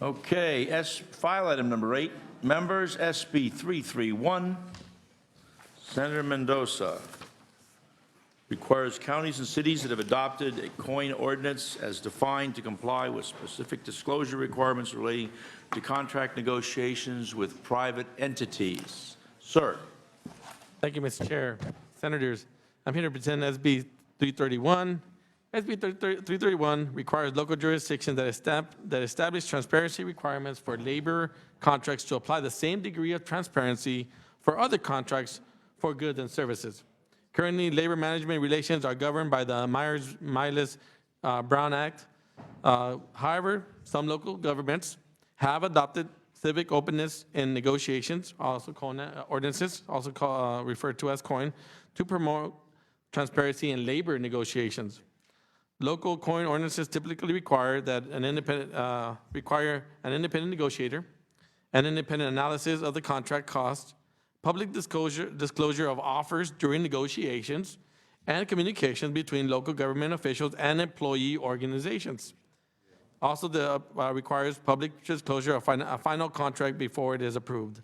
Okay, file item number 8, members, SB 331. Senator Mendoza requires counties and cities that have adopted a coin ordinance as defined to comply with specific disclosure requirements relating to contract negotiations with private entities. Sir. Thank you, Mr. Chair. Senators, I'm here to present SB 331. SB 331 requires local jurisdictions that establish transparency requirements for labor contracts to apply the same degree of transparency for other contracts for goods and services. Currently, labor management relations are governed by the Myers-Brown Act. However, some local governments have adopted civic openness in negotiations, also called ordinances, also referred to as COIN, to promote transparency in labor negotiations. Local COIN ordinances typically require that an independent negotiator, an independent analysis of the contract cost, public disclosure of offers during negotiations, and communication between local government officials and employee organizations. Also, requires public disclosure of a final contract before it is approved.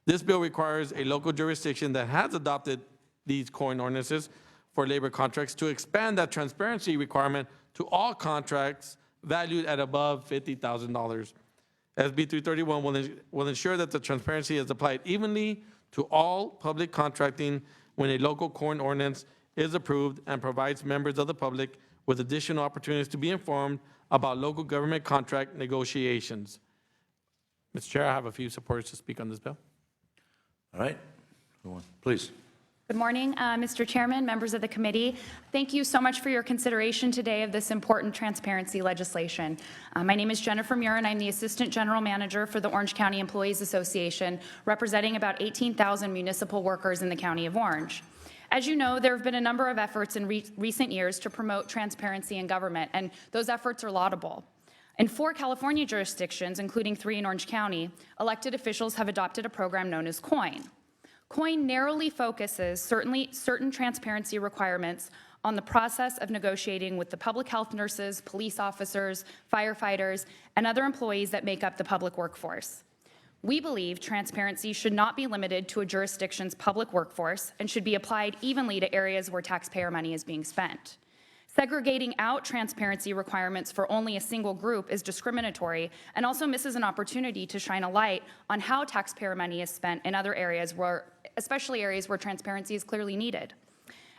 This bill requires a local jurisdiction that has adopted these COIN ordinances for labor contracts to expand that transparency requirement to all contracts valued at above $50,000. SB 331 will ensure that the transparency is applied evenly to all public contracting when a local COIN ordinance is approved and provides members of the public with additional opportunities to be informed about local government contract negotiations. Mr. Chair, I have a few supporters to speak on this bill. All right. Go on, please. Good morning, Mr. Chairman, members of the committee. Thank you so much for your consideration today of this important transparency legislation. My name is Jennifer Muir, and I'm the Assistant General Manager for the Orange County Employees Association, representing about 18,000 municipal workers in the County of Orange. As you know, there have been a number of efforts in recent years to promote transparency in government, and those efforts are laudable. In 4 California jurisdictions, including 3 in Orange County, elected officials have adopted a program known as COIN. COIN narrowly focuses certain transparency requirements on the process of negotiating with the public health nurses, police officers, firefighters, and other employees that make up the public workforce. We believe transparency should not be limited to a jurisdiction's public workforce and should be applied evenly to areas where taxpayer money is being spent. Segregating out transparency requirements for only a single group is discriminatory and also misses an opportunity to shine a light on how taxpayer money is spent in other areas, especially areas where transparency is clearly needed.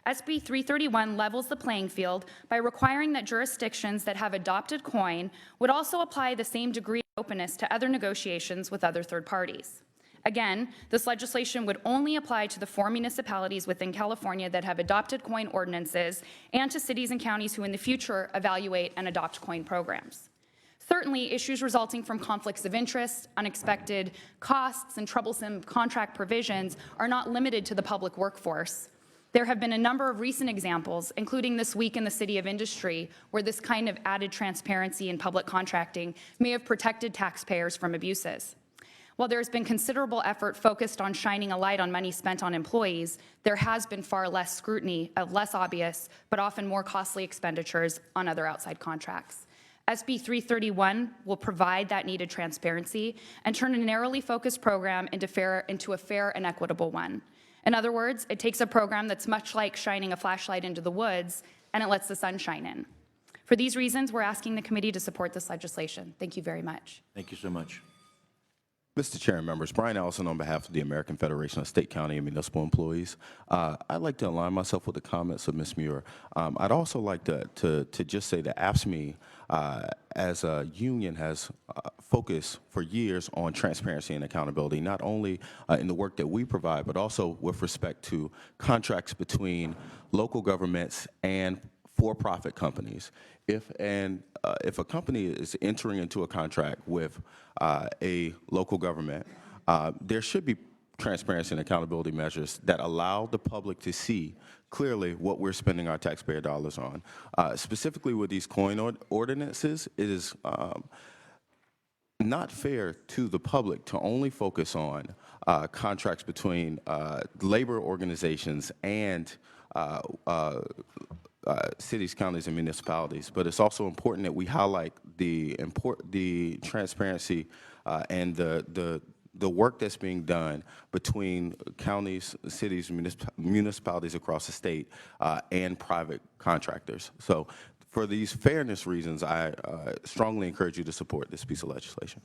SB 331 levels the playing field by requiring that jurisdictions that have adopted COIN would also apply the same degree of openness to other negotiations with other third parties. Again, this legislation would only apply to the 4 municipalities within California that have adopted COIN ordinances and to cities and counties who in the future evaluate and adopt COIN programs. Certainly, issues resulting from conflicts of interest, unexpected costs, and troublesome contract provisions are not limited to the public workforce. There have been a number of recent examples, including this week in the City of Industry, where this kind of added transparency in public contracting may have protected taxpayers from abuses. While there's been considerable effort focused on shining a light on money spent on employees, there has been far less scrutiny of less obvious, but often more costly expenditures on other outside contracts. SB 331 will provide that needed transparency and turn a narrowly focused program into a fair and equitable one. In other words, it takes a program that's much like shining a flashlight into the woods, and it lets the sun shine in. For these reasons, we're asking the committee to support this legislation. Thank you very much. Thank you so much. Mr. Chair and members, Brian Allison on behalf of the American Federation of State, County, and Municipal Employees. I'd like to align myself with the comments of Ms. Muir. I'd also like to just say that AFSCME as a union has focused for years on transparency and accountability, not only in the work that we provide, but also with respect to contracts between local governments and for-profit companies. If a company is entering into a contract with a local government, there should be transparency and accountability measures that allow the public to see clearly what we're spending our taxpayer dollars on. Specifically with these COIN ordinances, it is not fair to the public to only focus on contracts between labor organizations and cities, counties, and municipalities. But it's also important that we highlight the transparency and the work that's being done between counties, cities, municipalities across the state and private contractors. So for these fairness reasons, I strongly encourage you to support this piece of legislation.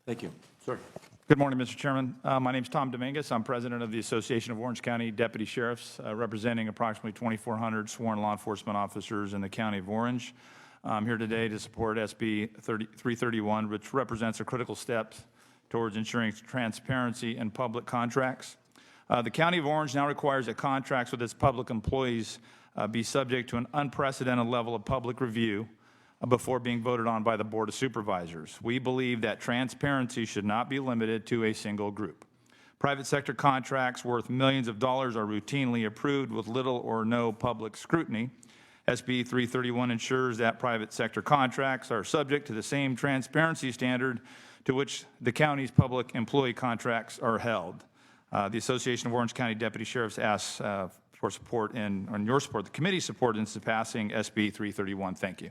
Thank you. Sir. Good morning, Mr. Chairman. My name is Tom Dominguez. I'm president of the Association of Orange County Deputy Sheriffs, representing approximately 2,400 sworn law enforcement officers in the County of Orange. I'm here today to support SB 331, which represents a critical step towards ensuring transparency in public contracts. The County of Orange now requires that contracts with its public employees be subject to an unprecedented level of public review before being voted on by the Board of Supervisors. We believe that transparency should not be limited to a single group. Private sector contracts worth millions of dollars are routinely approved with little or no public scrutiny. SB 331 ensures that private sector contracts are subject to the same transparency standard to which the county's public employee contracts are held. The Association of Orange County Deputy Sheriffs asks for support on your support, the committee's support in passing SB 331. Thank you.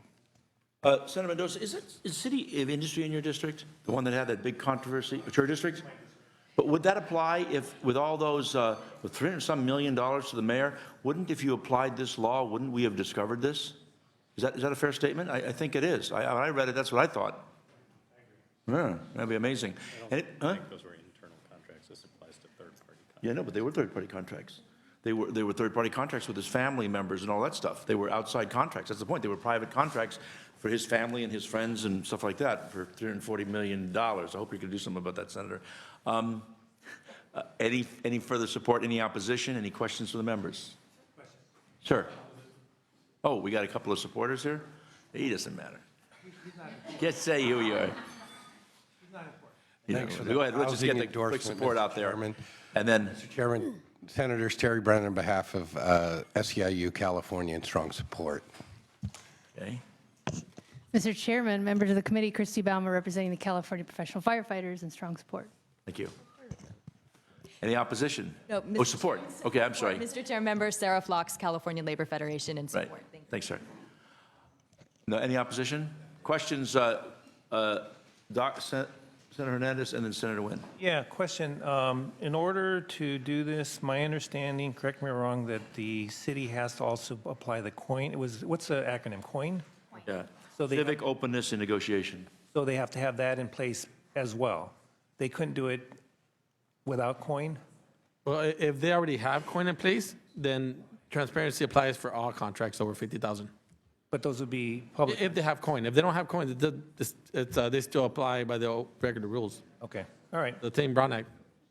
Senator Mendoza, is City of Industry in your district, the one that had that big controversy? It's your district? But would that apply if, with all those, with $300-some million to the mayor, wouldn't, if you applied this law, wouldn't we have discovered this? Is that a fair statement? I think it is. When I read it, that's what I thought. Yeah, that'd be amazing. I think those were internal contracts. This applies to third-party contracts. Yeah, no, but they were third-party contracts. They were third-party contracts with his family members and all that stuff. They were outside contracts. That's the point. They were private contracts for his family and his friends and stuff like that for $340 million. I hope you can do something about that, Senator. Any further support? Any opposition? Any questions from the members? Sure. Oh, we got a couple of supporters here? He doesn't matter. Just say who you are. Thanks for Go ahead. Let's just get the quick endorsement, support Mr. out there. Chairman. And then, Mr. Chairman, Senators Terry Brennan on behalf of SEIU California in strong support. okay. Mr. Chairman, members of the committee, Christy Baumer representing the California Professional Firefighters in strong support. Thank you. Any opposition? No, Oh, support. Okay, I'm sorry. Mr. Chair, member Sarah Flox, California Labor Federation, in Right. support. Thank you. Thanks, sir. No, any opposition? Questions? Senator Hernandez and then Senator Nguyen. Yeah, question. In order to do this, my understanding, correct me if I'm wrong, that the city has to also apply the COIN. What's the acronym? COIN? Yeah. So they Civic openness and negotiation. So they have to have that in place as well. They couldn't do it without COIN? Well, if they already have COIN in place, then transparency applies for all contracts over 50,000. But those would be public. If they have COIN. If they don't have COIN, they still apply by the regular rules. Okay, all right. The same Brown Act,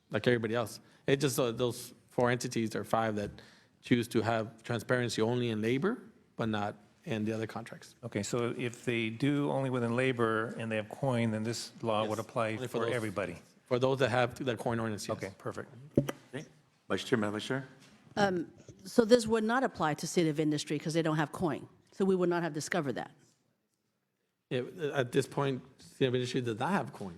like everybody else. It's just those 4 entities or 5 that choose to have transparency only in labor, but not in the other contracts. Okay, so if they do only within labor and they have COIN, then this law would Yes, apply only for for those. everybody. For those that have that COIN ordinance, yes. Okay, perfect. Okay. Vice Chair, Madam Vice Chair. So this would not apply to City of Industry because they don't have COIN. So we would not have discovered that. Yeah, at this point, City of Industry does not have COIN.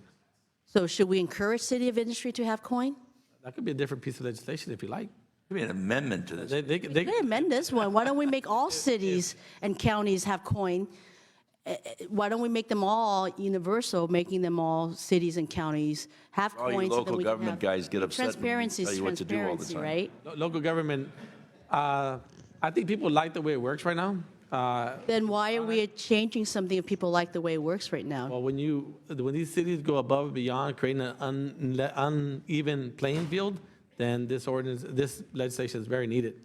So should we encourage City of Industry to have COIN? That could be a different piece of legislation if you like. Give me an amendment to this. They They amend this one. Why don't we make all cities and counties have COIN? Why don't we make them all universal, making them all cities and counties have All you COIN? so that local we can government have- guys get upset and Transparency tell is you what to do all the transparency, time. right? Local government, I think people like the way it works right now. Then why are we changing something if people like the way it works right now? Well, when these cities go above and beyond, creating an uneven playing field, then this legislation is very needed.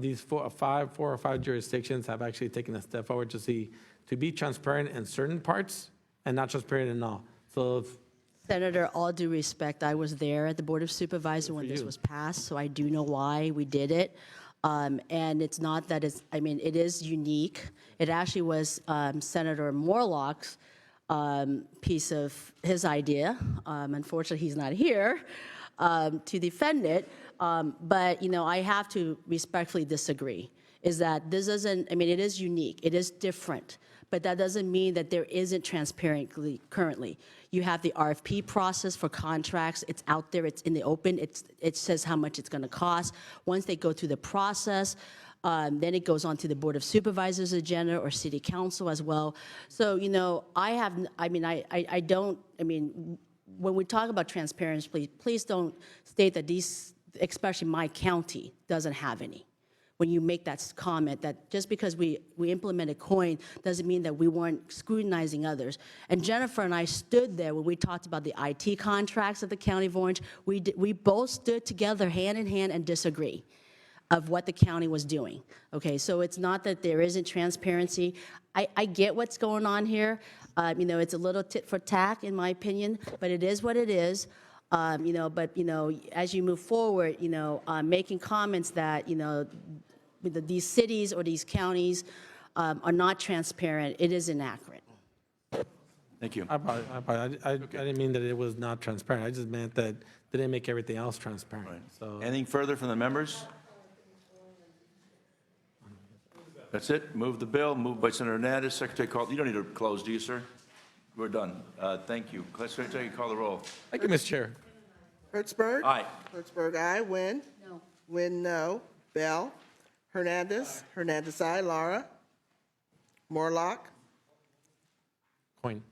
These 4 or 5 jurisdictions have actually taken a step forward to be transparent in certain parts and not transparent in all. So Senator, all due respect, I was there at the Board of Supervisors when this you. was passed, so I do know why we did it. And it's not that it's, I mean, it is unique. It actually was Senator Morlock's piece of his idea. Unfortunately, he's not here to defend it. But, you know, I have to respectfully disagree, is that this isn't, I mean, it is unique. It is different. But that doesn't mean that there isn't transparency currently. You have the RFP process for contracts. It's out there. It's in the open. It says how much it's going to cost. Once they go through the process, Then it goes on to the Board of Supervisors agenda or City Council as well. So, you know, when we talk about transparency, please don't state that these, especially my county, doesn't have any. When you make that comment that just because we implemented COIN doesn't mean that we weren't scrutinizing others. And Jennifer and I stood there when we talked about the IT contracts of the County of Orange. We both stood together hand in hand and disagree of what the county was doing. Okay, so it's not that there isn't transparency. I get what's going on here. You know, it's a little tit for tat in my opinion, but it is what it is. You know, but you know, as you move forward, you know, making comments that, you know, these cities or these counties are not transparent, it is inaccurate. Thank you. I didn't mean that it was not transparent. I just meant that they didn't make everything else transparent. So Anything further from the members? That's it. Move the bill. Moved by Senator Hernandez. Secretary call. You don't need to close, do you, sir? We're done. Thank you. Secretary, call the roll. thank you, Mr. Chair. Hertzberg? Aye. Hertzberg, aye. Wynn? No. Wynn, no. Bell? Hernandez? Hernandez, aye. Lara? Morlock? COIN.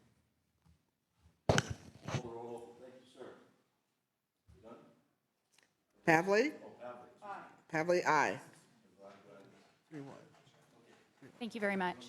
Pavley? Pavley, aye. Thank you very much.